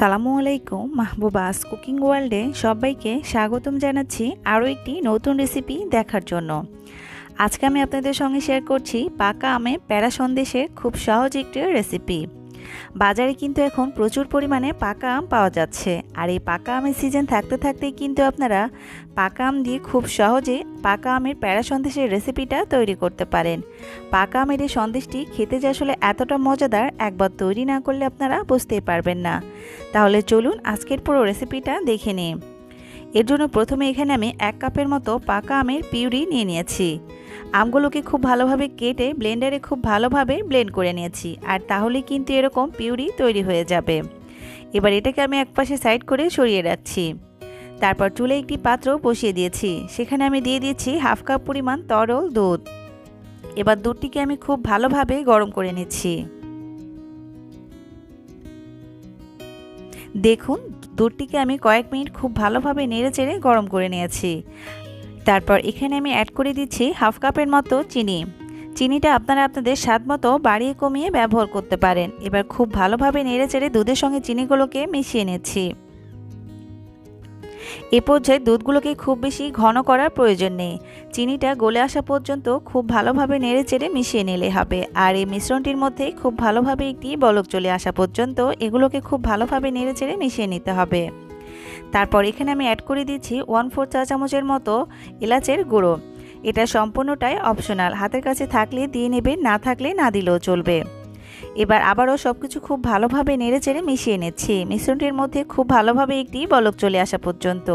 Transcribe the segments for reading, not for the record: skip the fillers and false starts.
আসসালামু আলাইকুম। মাহবুবাস কুকিং ওয়ার্ল্ডে সবাইকে স্বাগতম জানাচ্ছি আরও একটি নতুন রেসিপি দেখার জন্য। আজকে আমি আপনাদের সঙ্গে শেয়ার করছি পাকা আমে প্যারা সন্দেশের খুব সহজ একটি রেসিপি। বাজারে কিন্তু এখন প্রচুর পরিমাণে পাকা আম পাওয়া যাচ্ছে, আর এই পাকা আমের সিজন থাকতে থাকতেই কিন্তু আপনারা পাকা আম দিয়ে খুব সহজে পাকা আমের প্যারা সন্দেশের রেসিপিটা তৈরি করতে পারেন। পাকা আমের এই সন্দেশটি খেতে যে আসলে এতটা মজাদার, একবার তৈরি না করলে আপনারা বুঝতেই পারবেন না। তাহলে চলুন আজকের পুরো রেসিপিটা দেখে নিই। এর জন্য প্রথমে এখানে আমি 1 কাপের মতো পাকা আমের পিউরি নিয়ে নিয়েছি। আমগুলোকে খুব ভালোভাবে কেটে ব্লেন্ডারে খুব ভালোভাবে ব্লেন্ড করে নিয়েছি, আর তাহলে কিন্তু এরকম পিউরি তৈরি হয়ে যাবে। এবার এটাকে আমি একপাশে সাইড করে সরিয়ে রাখছি। তারপর চুলে একটি পাত্র বসিয়ে দিয়েছি, সেখানে আমি দিয়ে দিয়েছি 1/2 কাপ পরিমাণ তরল দুধ। এবার দুধটিকে আমি খুব ভালোভাবে গরম করে নিচ্ছি। দেখুন, দুধটিকে আমি কয়েক মিনিট খুব ভালোভাবে নেড়েচেড়ে গরম করে নিয়েছি। তারপর এখানে আমি অ্যাড করে দিচ্ছি 1/2 কাপের মতো চিনি। চিনিটা আপনারা আপনাদের স্বাদ মতো বাড়িয়ে কমিয়ে ব্যবহার করতে পারেন। এবার খুব ভালোভাবে নেড়েচেড়ে দুধের সঙ্গে চিনিগুলোকে মিশিয়ে নিচ্ছি। এ পর্যায়ে দুধগুলোকে খুব বেশি ঘন করার প্রয়োজন নেই। চিনিটা গলে আসা পর্যন্ত খুব ভালোভাবে নেড়েচেড়ে মিশিয়ে নিলে হবে। আর এই মিশ্রণটির মধ্যে খুব ভালোভাবে একটি বলক চলে আসা পর্যন্ত এগুলোকে খুব ভালোভাবে নেড়েচেড়ে মিশিয়ে নিতে হবে। তারপর এখানে আমি অ্যাড করে দিচ্ছি 1/4 চা চামচের মতো এলাচের গুঁড়ো। এটা সম্পূর্ণটাই অপশনাল, হাতের কাছে থাকলে দিয়ে নেবেন, না থাকলে না দিলেও চলবে। এবার আবারও সবকিছু খুব ভালোভাবে নেড়েচেড়ে মিশিয়ে নিচ্ছি, মিশ্রণটির মধ্যে খুব ভালোভাবে একটি বলক চলে আসা পর্যন্ত।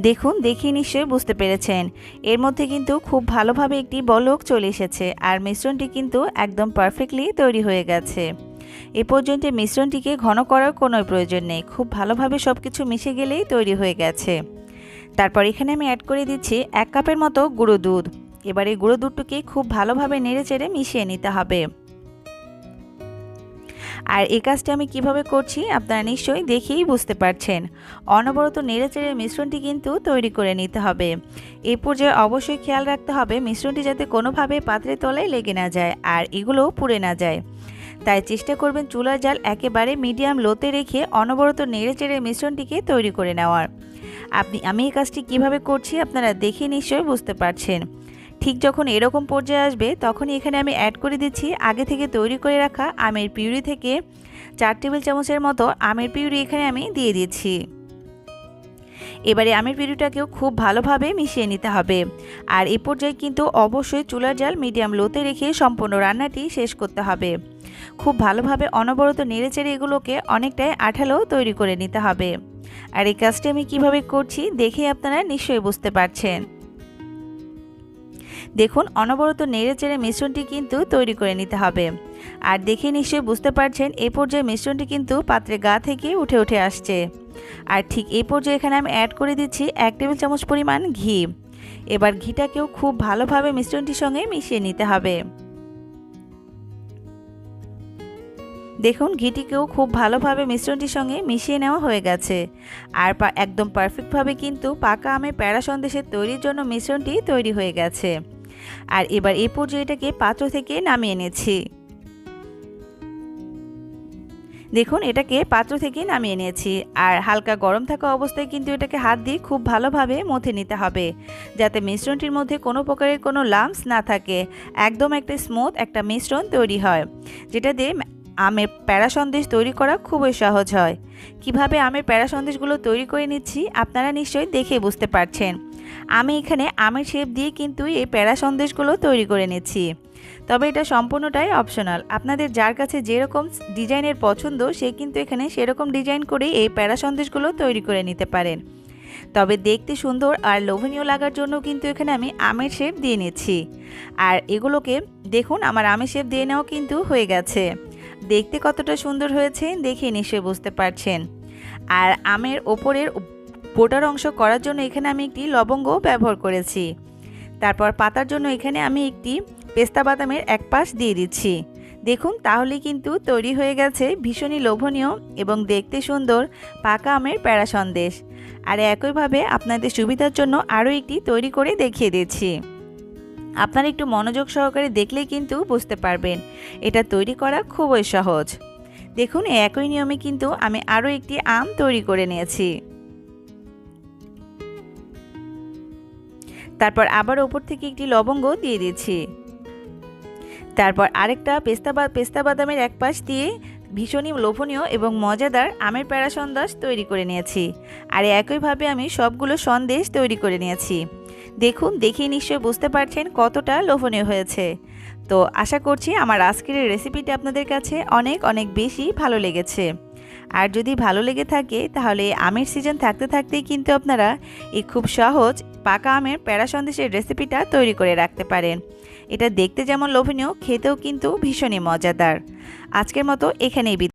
দেখুন, দেখে নিশ্চয়ই বুঝতে পেরেছেন এর মধ্যে কিন্তু খুব ভালোভাবে একটি বলক চলে এসেছে, আর মিশ্রণটি কিন্তু একদম পারফেক্টলি তৈরি হয়ে গেছে। এ পর্যন্ত মিশ্রণটিকে ঘন করার কোনো প্রয়োজন নেই, খুব ভালোভাবে সব কিছু মিশে গেলেই তৈরি হয়ে গেছে। তারপর এখানে আমি অ্যাড করে দিচ্ছি 1 কাপের মতো গুঁড়ো দুধ। এবার এই গুঁড়ো দুধটিকে খুব ভালোভাবে নেড়েচেড়ে মিশিয়ে নিতে হবে। আর এই কাজটি আমি কিভাবে করছি আপনারা নিশ্চয়ই দেখেই বুঝতে পারছেন। অনবরত নেড়েচেড়ে মিশ্রণটি কিন্তু তৈরি করে নিতে হবে। এই পর্যায়ে অবশ্যই খেয়াল রাখতে হবে মিশ্রণটি যাতে কোনোভাবে পাত্রের তলায় লেগে না যায় আর এগুলোও পুড়ে না যায়। তাই চেষ্টা করবেন চুলার জাল একেবারে মিডিয়াম লোতে রেখে অনবরত নেড়েচেড়ে মিশ্রণটিকে তৈরি করে নেওয়ার। আমি এই কাজটি কিভাবে করছি আপনারা দেখে নিশ্চয়ই বুঝতে পারছেন। ঠিক যখন এরকম পর্যায়ে আসবে তখনই এখানে আমি অ্যাড করে দিচ্ছি আগে থেকে তৈরি করে রাখা আমের পিউরি থেকে 4 টেবিল চামচের মতো আমের পিউরি এখানে আমি দিয়ে দিচ্ছি। এবারে আমের পিউরিটাকেও খুব ভালোভাবে মিশিয়ে নিতে হবে। আর এই পর্যায়ে কিন্তু অবশ্যই চুলার জাল মিডিয়াম লোতে রেখে সম্পূর্ণ রান্নাটি শেষ করতে হবে। খুব ভালোভাবে অনবরত নেড়েচেড়ে এগুলোকে অনেকটাই আঠালো তৈরি করে নিতে হবে। আর এই কাজটি আমি কিভাবে করছি দেখে আপনারা নিশ্চয়ই বুঝতে পারছেন। দেখুন, অনবরত নেড়েচেড়ে মিশ্রণটি কিন্তু তৈরি করে নিতে হবে। আর দেখে নিশ্চয়ই বুঝতে পারছেন এই পর্যায়ে মিশ্রণটি কিন্তু পাত্রের গা থেকে উঠে উঠে আসছে। আর ঠিক এই পর্যায়ে এখানে আমি অ্যাড করে দিচ্ছি 1 টেবিল চামচ পরিমাণ ঘি। এবার ঘিটাকেও খুব ভালোভাবে মিশ্রণটির সঙ্গে মিশিয়ে নিতে হবে। দেখুন, ঘিটিকেও খুব ভালোভাবে মিশ্রণটির সঙ্গে মিশিয়ে নেওয়া হয়ে গেছে। আর একদম পারফেক্টভাবে কিন্তু পাকা আমের প্যারা সন্দেশের তৈরির জন্য মিশ্রণটি তৈরি হয়ে গেছে। আর এবার এই পর্যায়ে এটাকে পাত্র থেকে নামিয়ে নিয়েছি। দেখুন, এটাকে পাত্র থেকে নামিয়ে নিয়েছি। আর হালকা গরম থাকা অবস্থায় কিন্তু এটাকে হাত দিয়ে খুব ভালোভাবে মথে নিতে হবে, যাতে মিশ্রণটির মধ্যে কোনো প্রকারের কোনো লাম্পস না থাকে। একদম একটা স্মুথ একটা মিশ্রণ তৈরি হয়, যেটা দিয়ে আমের প্যারা সন্দেশ তৈরি করা খুবই সহজ হয়। কিভাবে আমের প্যারা সন্দেশগুলো তৈরি করে নিচ্ছি আপনারা নিশ্চয়ই দেখে বুঝতে পারছেন। আমি এখানে আমের শেপ দিয়ে কিন্তু এই প্যারা সন্দেশগুলো তৈরি করে নিচ্ছি। তবে এটা সম্পূর্ণটাই অপশনাল, আপনাদের যার কাছে যেরকম ডিজাইনের পছন্দ সে কিন্তু এখানে সেরকম ডিজাইন করে এই প্যারা সন্দেশগুলো তৈরি করে নিতে পারেন। তবে দেখতে সুন্দর আর লোভনীয় লাগার জন্য কিন্তু এখানে আমি আমের শেপ দিয়ে নিচ্ছি। আর এগুলোকে দেখুন, আমার আমের শেপ দিয়ে নেওয়া কিন্তু হয়ে গেছে। দেখতে কতটা সুন্দর হয়েছে দেখে নিশ্চয়ই বুঝতে পারছেন। আর আমের ওপরের বোটার অংশ করার জন্য এখানে আমি একটি লবঙ্গ ব্যবহার করেছি। তারপর পাতার জন্য এখানে আমি একটি পেস্তা বাদামের এক পাশ দিয়ে দিচ্ছি। দেখুন, তাহলে কিন্তু তৈরি হয়ে গেছে ভীষণই লোভনীয় এবং দেখতে সুন্দর পাকা আমের প্যারা সন্দেশ। আর একইভাবে আপনাদের সুবিধার জন্য আরও একটি তৈরি করে দেখিয়ে দিচ্ছি। আপনারা একটু মনোযোগ সহকারে দেখলেই কিন্তু বুঝতে পারবেন এটা তৈরি করা খুবই সহজ। দেখুন এই একই নিয়মে কিন্তু আমি আরও একটি আম তৈরি করে নিয়েছি। তারপর আবার ওপর থেকে একটি লবঙ্গ দিয়ে দিচ্ছি। তারপর আরেকটা পেস্তা বাদামের এক পাশ দিয়ে ভীষণই লোভনীয় এবং মজাদার আমের প্যারা সন্দেশ তৈরি করে নিয়েছি। আর একইভাবে আমি সবগুলো সন্দেশ তৈরি করে নিয়েছি। দেখুন, দেখেই নিশ্চয়ই বুঝতে পারছেন কতটা লোভনীয় হয়েছে। তো আশা করছি আমার আজকের এই রেসিপিটি আপনাদের কাছে অনেক অনেক বেশি ভালো লেগেছে। আর যদি ভালো লেগে থাকে তাহলে আমের সিজন থাকতে থাকতেই কিন্তু আপনারা এই খুব সহজ পাকা আমের প্যারা সন্দেশের রেসিপিটা তৈরি করে রাখতে পারেন। এটা দেখতে যেমন লোভনীয়, খেতেও কিন্তু ভীষণই মজাদার। আজকের মতো এখানেই